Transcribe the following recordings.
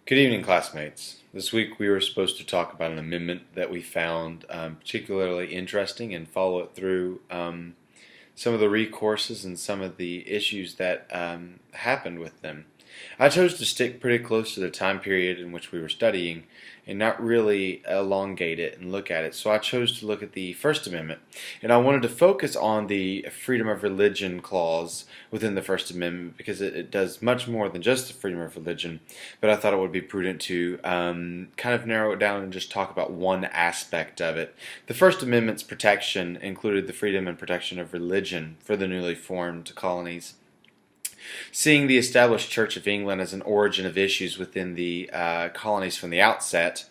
Good evening, classmates. This week we were supposed to talk about an amendment that we found particularly interesting and follow it through some of the recourses and some of the issues that happened with them. I chose to stick pretty close to the time period in which we were studying and not really elongate it and look at it. So I chose to look at the First Amendment, and I wanted to focus on the freedom of religion clause within the First Amendment because it does much more than just the freedom of religion, but I thought it would be prudent to kind of narrow it down and just talk about one aspect of it. The First Amendment's protection included the freedom and protection of religion for the newly formed colonies. Seeing the established Church of England as an origin of issues within the colonies from the outset,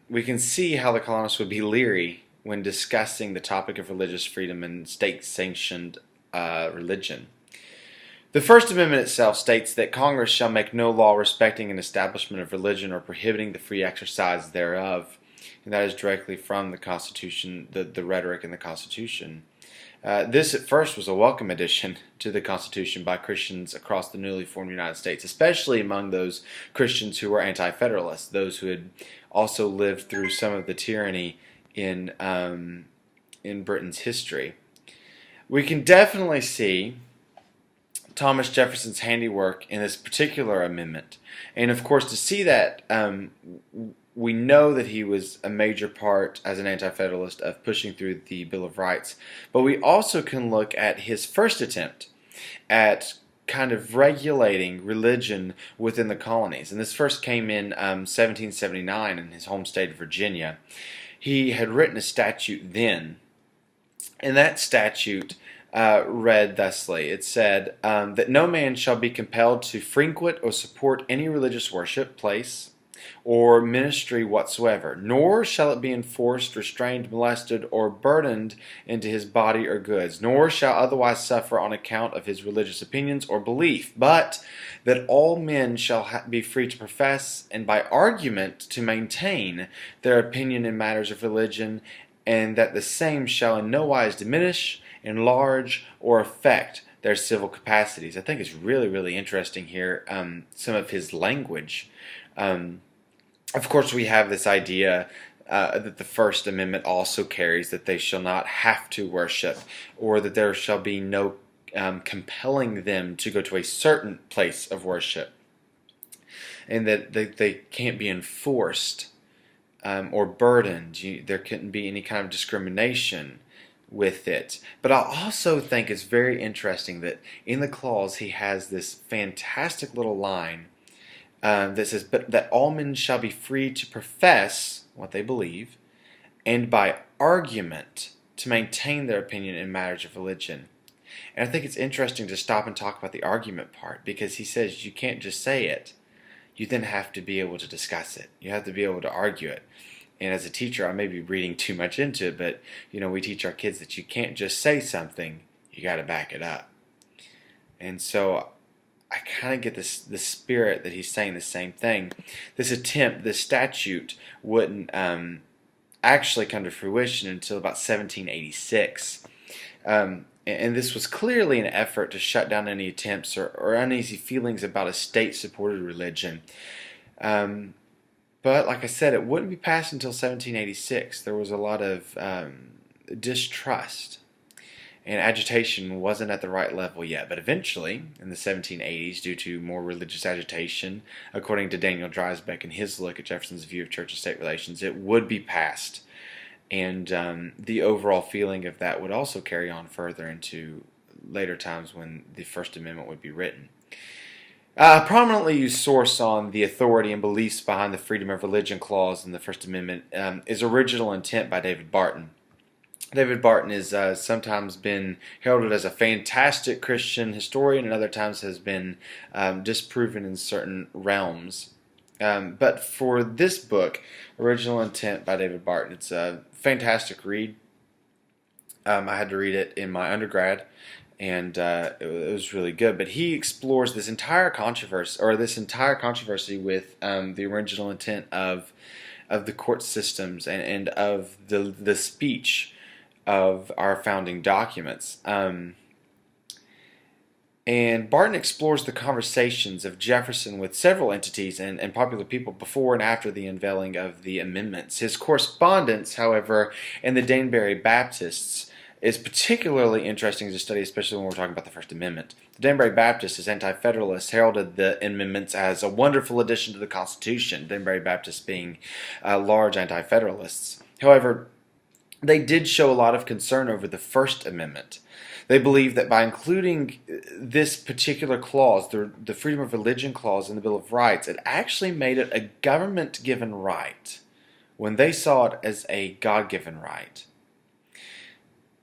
we can see how the colonists would be leery when discussing the topic of religious freedom and state-sanctioned religion. The First Amendment itself states that Congress shall make no law respecting an establishment of religion or prohibiting the free exercise thereof. And that is directly from the Constitution, the rhetoric in the Constitution. This at first was a welcome addition to the Constitution by Christians across the newly formed United States, especially among those Christians who were anti-federalists, those who had also lived through some of the tyranny in Britain's history. We can definitely see Thomas Jefferson's handiwork in this particular amendment, and of course to see that we know that he was a major part as an anti-federalist of pushing through the Bill of Rights, but we also can look at his first attempt at kind of regulating religion within the colonies. And this first came in 1779 in his home state of Virginia. He had written a statute then, and that statute read thusly. It said that no man shall be compelled to frequent or support any religious worship place or ministry whatsoever, nor shall it be enforced, restrained, molested, or burdened into his body or goods, nor shall otherwise suffer on account of his religious opinions or belief, but that all men shall be free to profess and by argument to maintain their opinion in matters of religion, and that the same shall in no wise diminish, enlarge, or affect their civil capacities. I think it's really, really interesting here, some of his language. Of course, we have this idea that the First Amendment also carries that they shall not have to worship, or that there shall be no compelling them to go to a certain place of worship, and that they can't be enforced or burdened. There couldn't be any kind of discrimination with it. But I also think it's very interesting that in the clause he has this fantastic little line that says, but that all men shall be free to profess what they believe, and by argument to maintain their opinion in matters of religion. And I think it's interesting to stop and talk about the argument part, because he says you can't just say it. You then have to be able to discuss it. You have to be able to argue it. And as a teacher, I may be reading too much into it, but we teach our kids that you can't just say something, you got to back it up. And so I kind of get the spirit that he's saying the same thing. This attempt, this statute, wouldn't actually come to fruition until about 1786. And this was clearly an effort to shut down any attempts or uneasy feelings about a state-supported religion. But like I said, it wouldn't be passed until 1786. There was a lot of distrust, and agitation wasn't at the right level yet. But eventually, in the 1780s, due to more religious agitation, according to Daniel Dreisbach and his look at Jefferson's view of church-and-state relations, it would be passed. And the overall feeling of that would also carry on further into later times when the First Amendment would be written. Prominently used source on the authority and beliefs behind the Freedom of Religion Clause in the First Amendment is Original Intent by David Barton. David Barton is sometimes been heralded as a fantastic Christian historian, and other times has been disproven in certain realms. But for this book, Original Intent by David Barton, it's a fantastic read. I had to read it in my undergrad, and it was really good. But he explores this entire controversy with the original intent of the court systems and of the speech of our founding documents. And Barton explores the conversations of Jefferson with several entities and popular people before and after the unveiling of the amendments. His correspondence, however, in the Danbury Baptists is particularly interesting to study, especially when we're talking about the First Amendment. The Danbury Baptists, as anti-federalists, heralded the amendments as a wonderful addition to the Constitution, Danbury Baptists being large anti-federalists. However, they did show a lot of concern over the First Amendment. They believe that by including this particular clause, the Freedom of Religion clause in the Bill of Rights, it actually made it a government-given right when they saw it as a God-given right.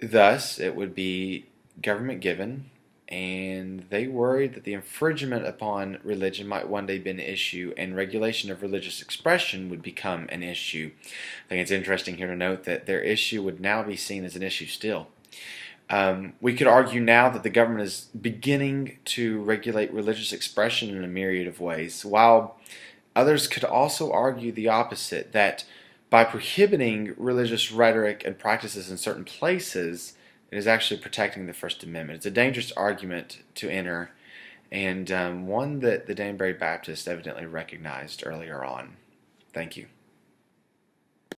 Thus, it would be government-given, and they worried that the infringement upon religion might one day be an issue, and regulation of religious expression would become an issue. I think it's interesting here to note that their issue would now be seen as an issue still. We could argue now that the government is beginning to regulate religious expression in a myriad of ways, while others could also argue the opposite, that by prohibiting religious rhetoric and practices in certain places, it is actually protecting the First Amendment. It's a dangerous argument to enter, and one that the Danbury Baptists evidently recognized earlier on. Thank you.